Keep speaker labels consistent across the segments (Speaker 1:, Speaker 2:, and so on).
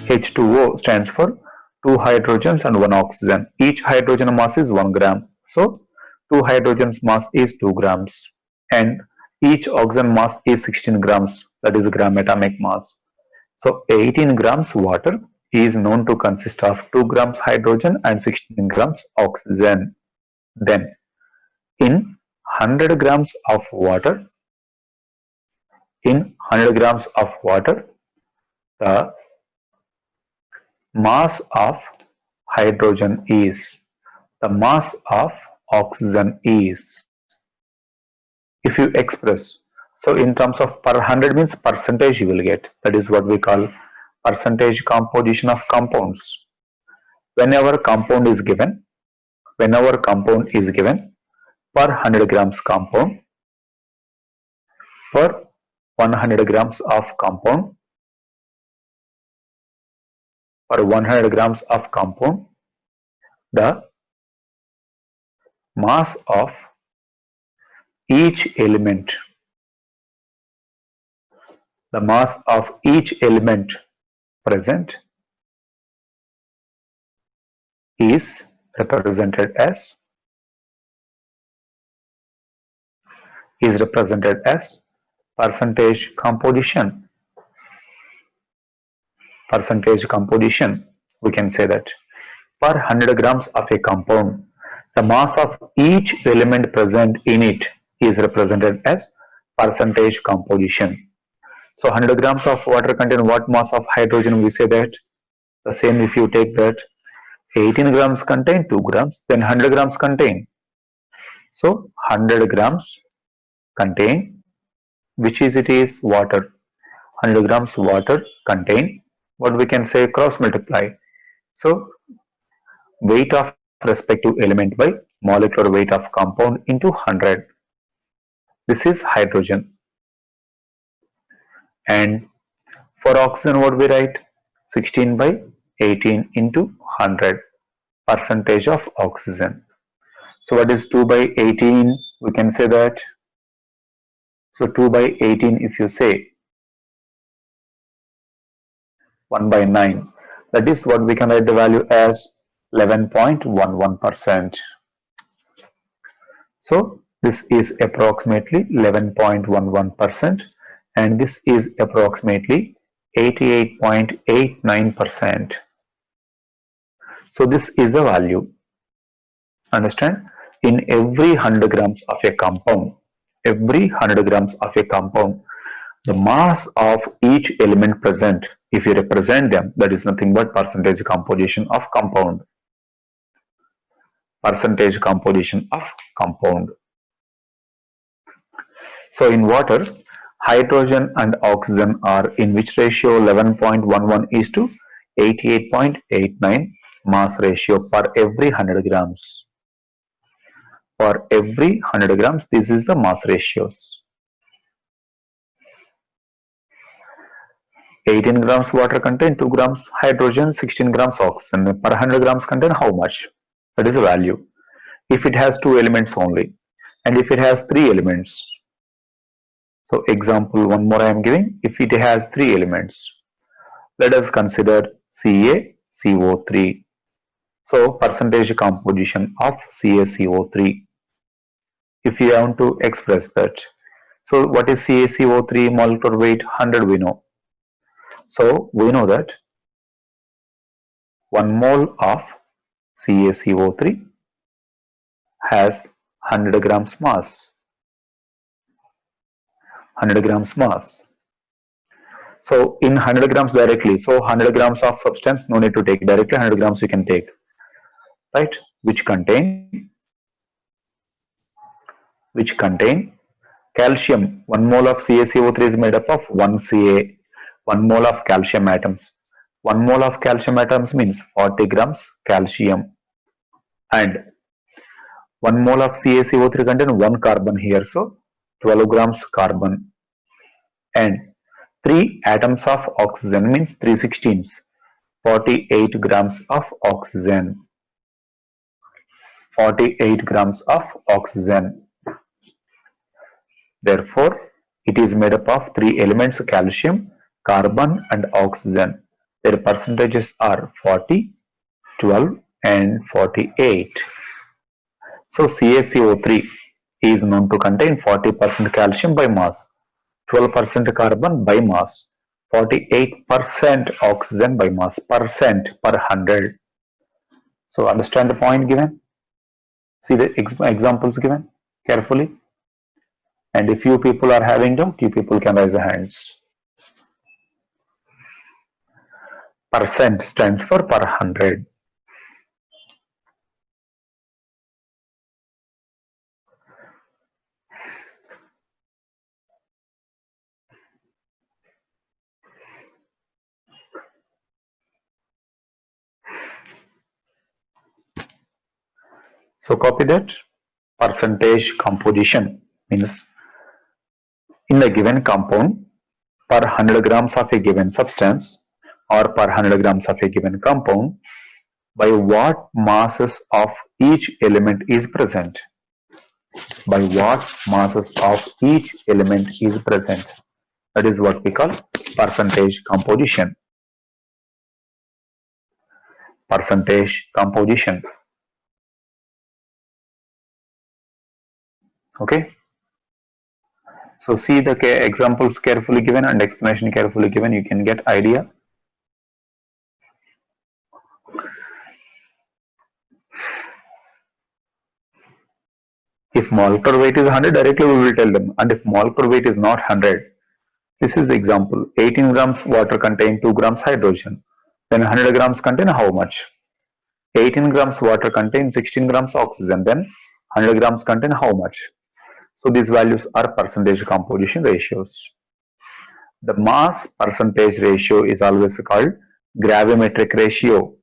Speaker 1: H2O stands for 2 hydrogens and 1 oxygen. Each hydrogen mass is 1 gram. So 2 hydrogens mass is 2 grams and each oxygen mass is 16 grams, that is gram atomic mass. So 18 grams water is known to consist of 2 grams hydrogen and 16 grams oxygen. Then in 100 grams of water, the mass of hydrogen is, the mass of oxygen is. If you express, so in terms of per 100 means percentage you will get, that is what we call percentage composition of compounds. Whenever compound is given per 100 grams compound, per 100 grams of compound, per 100 grams of compound, the mass of each element, present is represented as percentage composition. We can say that per 100 grams of a compound, the mass of each element present in it is represented as percentage composition. So 100 grams of water contain what mass of hydrogen? We say that the same. If you take that 18 grams contain 2 grams, then 100 grams contain. So 100 grams contain, which is it is water. 100 grams water contain what we can say cross multiply. So weight of respective element by molecular weight of compound into 100. This is hydrogen. And for oxygen what we write? 16 by 18 into 100 percentage of oxygen. So what is 2 by 18? We can say that. So 2 by 18 if you say 1 by 9, that is what we can write the value as 11.11%. So this is approximately 11.11% and this is approximately 88.89%. So this is the value. Understand? In every 100 grams of a compound, the mass of each element present, if you represent them, that is nothing but percentage composition of compound. So in water, hydrogen and oxygen are in which ratio? 11.11 is to 88.89 mass ratio per every 100 grams. For every 100 grams, this is the mass ratios. 18 grams water contain 2 grams hydrogen, 16 grams oxygen. Per 100 grams contain how much? That is the value. If it has 2 elements only, and if it has 3 elements. So example one more I am giving. If it has 3 elements, let us consider CaCO3. So percentage composition of CaCO3. If you want to express that, so what is CaCO3 molecular weight? 100 we know. So we know that 1 mole of CaCO3 has 100 grams mass. So in 100 grams directly, so 100 grams of substance, no need to take directly, 100 grams you can take, right, which contain calcium. 1 mole of CaCO3 is made up of 1 Ca, 1 mole of calcium atoms. 1 mole of calcium atoms means 40 grams calcium, and 1 mole of CaCO3 contain 1 carbon here, so 12 grams carbon, and 3 atoms of oxygen means 3 16s, 48 grams of oxygen. 48 grams of oxygen. Therefore, it is made up of 3 elements: calcium, carbon and oxygen. Their percentages are 40, 12 and 48. So CaCO3 is known to contain 40% calcium by mass, 12% carbon by mass, 48% oxygen by mass, percent per 100. So understand the point given? See the examples given carefully. And if you people are having doubt, you people can raise the hands. Percent stands for per 100. So copy that. Percentage composition means in a given compound, per 100 grams of a given substance or per 100 grams of a given compound, by what masses of each element is present. By what masses of each element is present. That is what we call percentage composition. Percentage composition. Okay. So see the examples carefully given and explanation carefully given. You can get idea. If molecular weight is 100, directly we will tell them. And if molecular weight is not 100, this is the example. 18 grams water contain 2 grams hydrogen. Then 100 grams contain how much? 18 grams water contain 16 grams oxygen. Then 100 grams contain how much? So these values are percentage composition ratios. The mass percentage ratio is always called gravimetric ratio.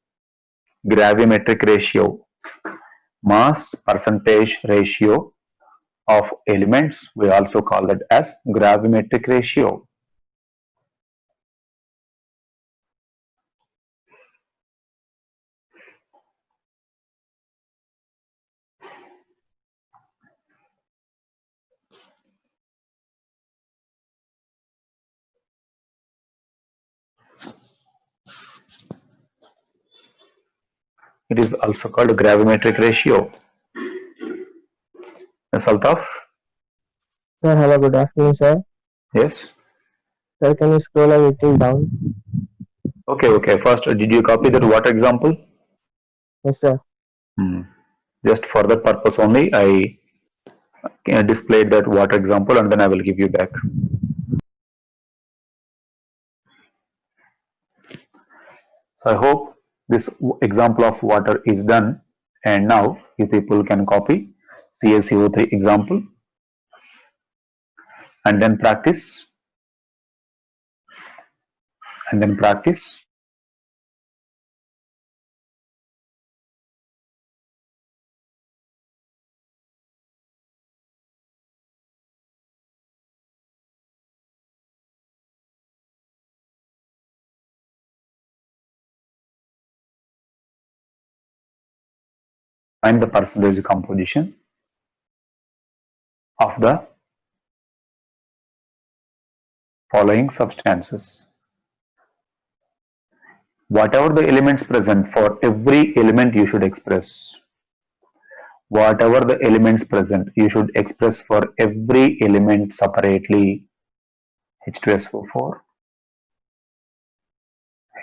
Speaker 1: Gravimetric ratio. Mass percentage ratio of elements, we also call that as gravimetric ratio. It is also called gravimetric ratio. Saltaf?
Speaker 2: Sir, hello, good afternoon, sir.
Speaker 1: Yes.
Speaker 2: Sir, can you scroll a little down?
Speaker 1: Okay. First, did you copy that water example?
Speaker 2: Yes, sir.
Speaker 1: Just for that purpose only, I displayed that water example and then I will give you back. So I hope this example of water is done, and now you people can copy CaCO3 example and then practice and then practice. Find the percentage composition of the following substances. Whatever the elements present, for every element you should express. Whatever the elements present, you should express for every element separately. H2SO4,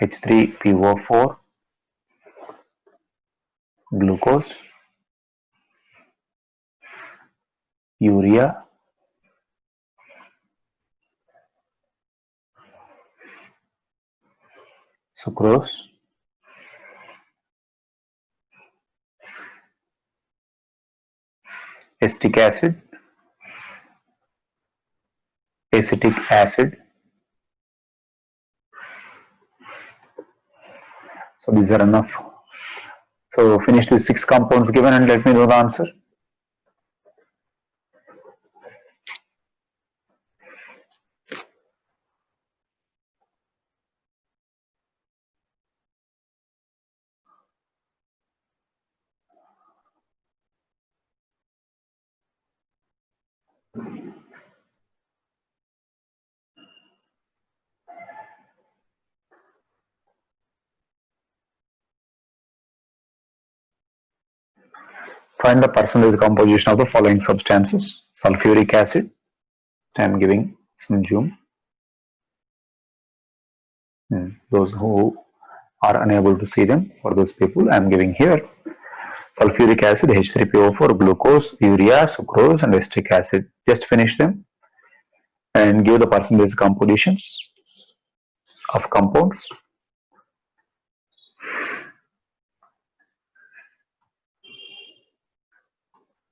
Speaker 1: H3PO4, glucose, urea, sucrose, acetic acid, acetic acid. So these are enough. So finish the 6 compounds given and let me know the answer. Find the percentage composition of the following substances. Sulfuric acid. I am giving some zoom. Those who are unable to see them, for those people I am giving here. Sulfuric acid, H3PO4, glucose, urea, sucrose and acetic acid. Just finish them and give the percentage compositions of compounds.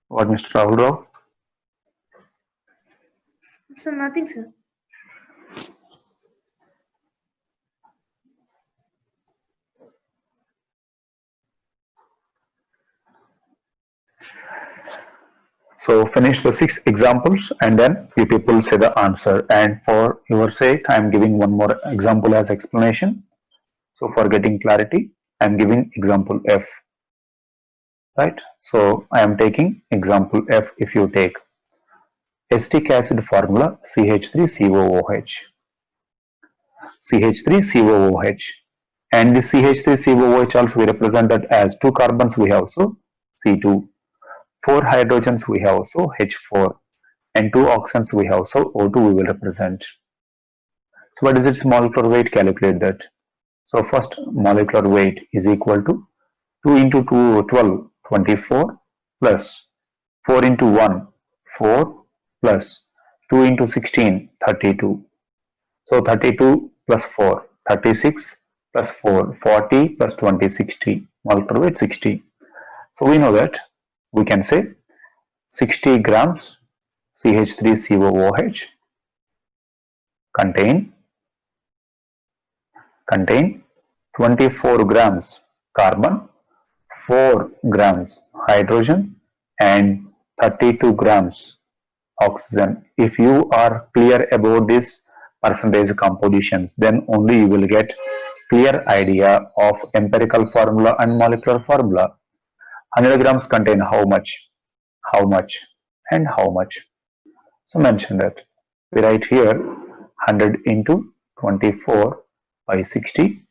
Speaker 1: What, Mr. Rahul Rao?
Speaker 3: Sir, nothing, sir.
Speaker 1: So finish the 6 examples and then you people say the answer. And for your sake, I am giving one more example as explanation. So for getting clarity, I am giving example F. Right? So I am taking example F. If you take acetic acid formula CH3COOH. CH3COOH. And the CH3COOH also we represent that as 2 carbons we have, so C2. 4 hydrogens we have, so H4. And 2 oxygens we have, so O2 we will represent. So what is its molecular weight? Calculate that. So first molecular weight is equal to 2 into 2, 12, 24 plus 4 into 1, 4 plus 2 into 16, 32. So 32 plus 4, 36 plus 4, 40 plus 20, 60. Molecular weight 60. So we know that we can say 60 grams CH3COOH contain 24 grams carbon, 4 grams hydrogen and 32 grams oxygen. If you are clear about this percentage compositions, then only you will get clear idea of empirical formula and molecular formula. 100 grams contain how much, and how much. So mention that. We write here 100 into 24 by 60.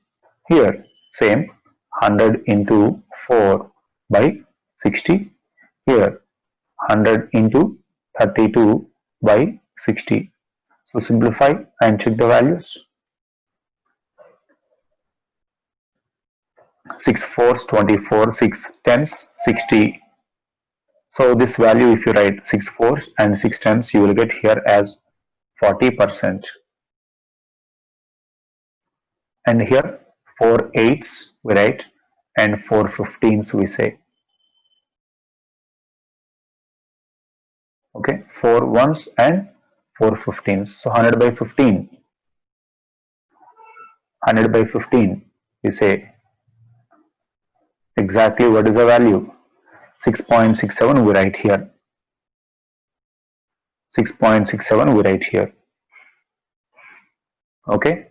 Speaker 1: Here same 100 into 4 by 60. Here 100 into 32 by 60. So simplify and check the values. 6 fours 24, 6 tens 60. So this value, if you write 6 fours and 6 tens, you will get here as 40%. And here 4 eights we write and 4 15s we say. Okay, 4 ones and 4 15s. So 100 by 15. 100 by 15 we say. Exactly what is the value? 6.67 we write here. 6.67 we write here. Okay,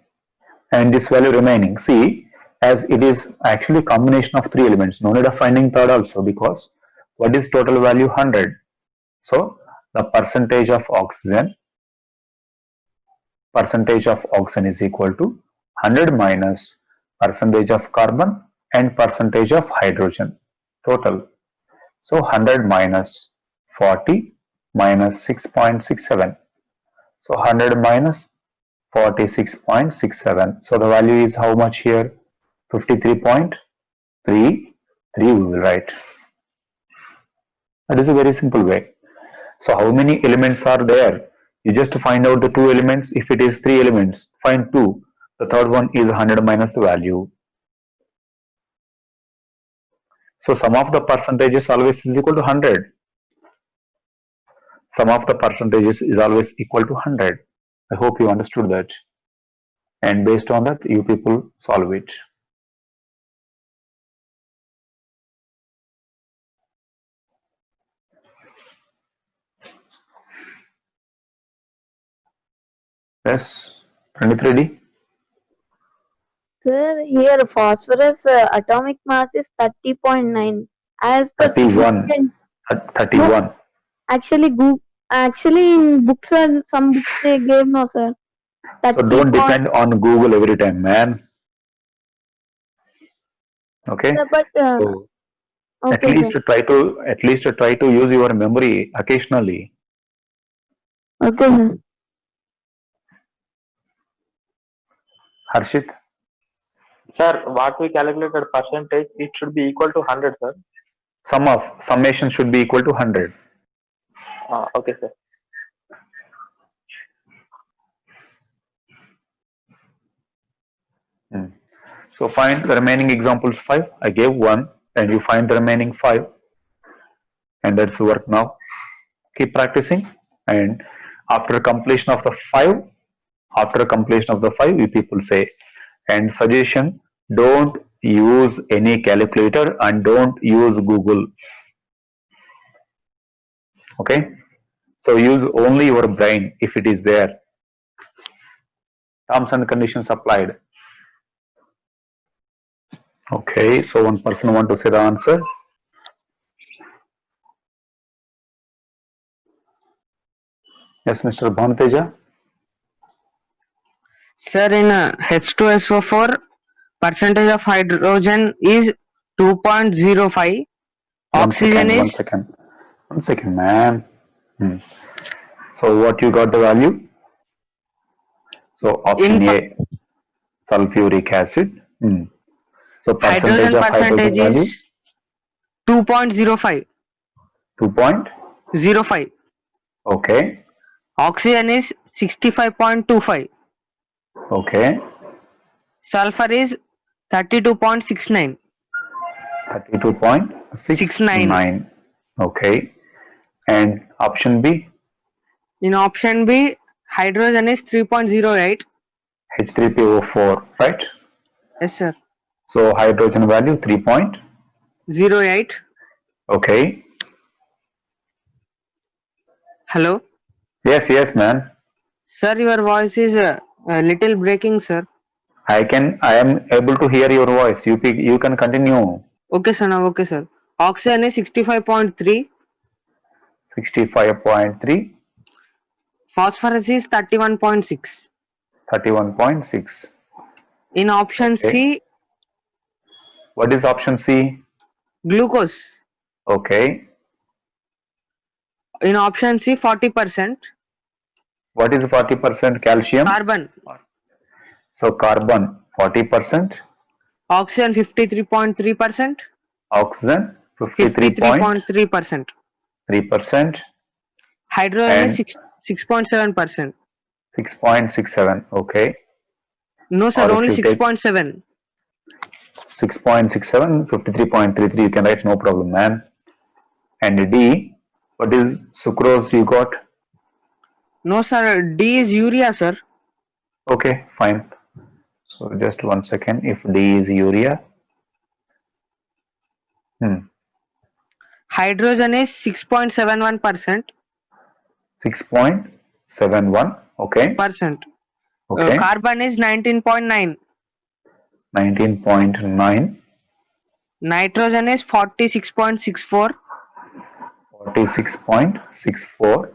Speaker 1: and this value remaining, see, as it is actually combination of 3 elements, no need of finding third also, because what is total value? 100. So the percentage of oxygen is equal to 100 minus percentage of carbon and percentage of hydrogen total. So 100 minus 40 minus 6.67. So 100 minus 46.67. So the value is how much here? 53.33 we will write. That is a very simple way. So how many elements are there? You just find out the 2 elements. If it is 3 elements, find 2. The third one is 100 minus the value. So sum of the percentages always is equal to 100. Sum of the percentages is always equal to 100. I hope you understood that. And based on that, you people solve it. Yes, 23D.
Speaker 3: Sir, here phosphorus atomic mass is 30.9. As per
Speaker 1: 31. 31.
Speaker 3: Actually in books and some books they gave no sir.
Speaker 1: So don't depend on Google every time, man. Okay.
Speaker 3: Sir, but
Speaker 1: So At
Speaker 3: Okay,
Speaker 1: least
Speaker 3: sir.
Speaker 1: try to use your memory occasionally.
Speaker 3: Okay, sir.
Speaker 1: Harshit,
Speaker 4: Sir, what we calculated percentage, it should be equal to 100, sir.
Speaker 1: summation should be equal to 100.
Speaker 4: Okay, sir.
Speaker 1: Hmm. So find the remaining examples 5. I gave 1 and you find the remaining 5, and that's the work now. Keep practicing, and after completion of the 5, you people say, and suggestion, don't use any calculator and don't use Google. Okay, so use only your brain if it is there. Terms and conditions applied. Okay, so one person want to say the answer. Yes, Mr. Bhanteja.
Speaker 5: Sir, in H2SO4, percentage of hydrogen is 2.05. Oxygen is
Speaker 1: 1 second, man. So what you got the value? So option A, sulfuric acid. So percentage
Speaker 5: hydrogen
Speaker 1: of
Speaker 5: percentage
Speaker 1: hydrogen value
Speaker 5: is 2.05.
Speaker 1: 2.05. Okay.
Speaker 5: Oxygen is 65.25.
Speaker 1: Okay.
Speaker 5: Sulfur is 32.69.
Speaker 1: 32.69. Okay. And option B,
Speaker 5: In option B, hydrogen is 3.08.
Speaker 1: H3PO4, right?
Speaker 5: Yes, sir.
Speaker 1: So hydrogen value 3.
Speaker 5: 08.
Speaker 1: Okay.
Speaker 5: Hello.
Speaker 1: Yes, man.
Speaker 5: Sir, your voice is a little breaking, sir.
Speaker 1: I am able to hear your voice. You can continue.
Speaker 5: Okay, sir. Now, okay, sir. Oxygen is 65.3.
Speaker 1: 65.3.
Speaker 5: Phosphorus is 31.6.
Speaker 1: 31.6.
Speaker 5: In option
Speaker 1: Okay.
Speaker 5: C,
Speaker 1: What is option C?
Speaker 5: glucose.
Speaker 1: Okay.
Speaker 5: In option C, 40%.
Speaker 1: What is 40% calcium?
Speaker 5: Carbon.
Speaker 1: So carbon 40%,
Speaker 5: Oxygen 53.3%.
Speaker 1: oxygen 53.3%,
Speaker 5: 53.3%. Hydrogen is
Speaker 1: and
Speaker 5: 6.7%.
Speaker 1: 6.67. Okay.
Speaker 5: No, sir,
Speaker 1: Or if
Speaker 5: only
Speaker 1: you take
Speaker 5: 6.7.
Speaker 1: 6.67, 53.33, you can write, no problem, man. And D, what is sucrose you got?
Speaker 5: No, sir, D is urea, sir.
Speaker 1: Okay, fine. So just 1 second. If D is urea,
Speaker 5: Hydrogen is 6.71%.
Speaker 1: 6.71. Okay. Okay.
Speaker 5: Carbon is 19.9.
Speaker 1: 19.9.
Speaker 5: Nitrogen is 46.64.
Speaker 1: 46.64.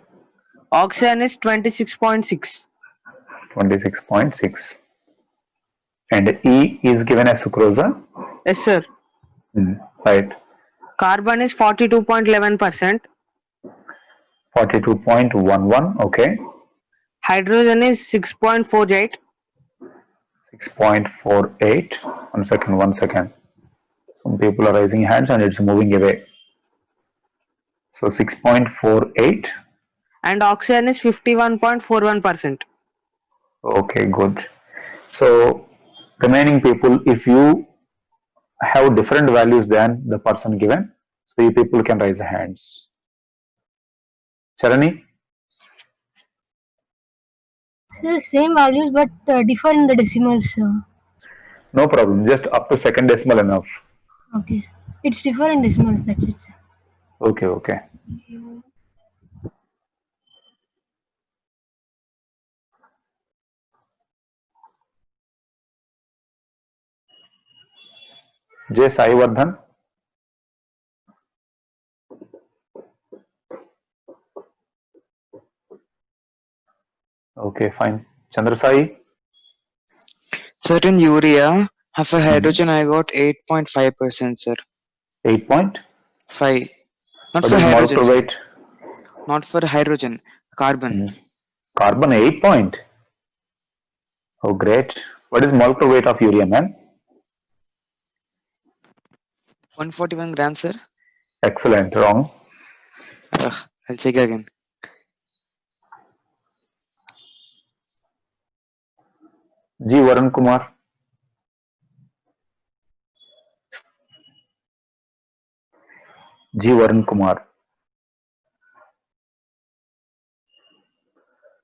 Speaker 5: Oxygen is 26.6.
Speaker 1: 26.6. And E is given as sucrose.
Speaker 5: Yes, sir.
Speaker 1: Right.
Speaker 5: Carbon is 42.11%.
Speaker 1: 42.11. Okay.
Speaker 5: Hydrogen is 6.48.
Speaker 1: 6.48. 1 second. Some people are raising hands and it's moving away. So 6.48.
Speaker 5: And oxygen is 51.41%.
Speaker 1: Okay, good. So remaining people, if you have different values than the person given, so you people can raise hands. Charani?
Speaker 6: So same values but differ in the decimals.
Speaker 1: No problem, just up to second decimal enough.
Speaker 6: Okay. It's differ in decimals, that's it, sir.
Speaker 1: Okay. J. Sai Vardhan. Okay, fine. Chandra Sai.
Speaker 7: Certain urea have a hydrogen I got 8.5%, sir.
Speaker 1: 8 point?
Speaker 7: 5. Not
Speaker 1: What
Speaker 7: for
Speaker 1: is
Speaker 7: hydrogen.
Speaker 1: molecular
Speaker 7: Sir.
Speaker 1: weight?
Speaker 7: Not for hydrogen. Carbon.
Speaker 1: Carbon 8 point. Oh, great. What is molecular weight of urea, man?
Speaker 7: 141 grams, sir.
Speaker 1: Excellent. Wrong.
Speaker 7: I'll check again.
Speaker 1: G. Varun Kumar. G. Varun Kumar.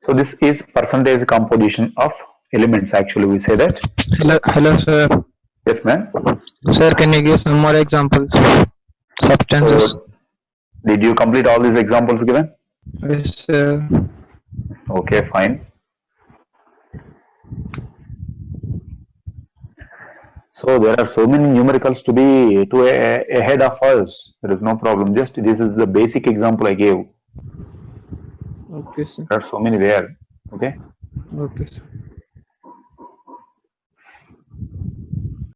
Speaker 1: So this is percentage composition of elements. Actually, we say that.
Speaker 8: Hello, sir.
Speaker 1: Yes, man.
Speaker 8: Sir, can you give some more examples? Substances.
Speaker 1: So, did you complete all these examples given?
Speaker 8: Yes, sir.
Speaker 1: Okay, fine. So there are so many numericals to be ahead of us. There is no problem. Just this is the basic example I gave.
Speaker 8: Okay, sir.
Speaker 1: There are so many there. Okay.
Speaker 8: Okay, sir.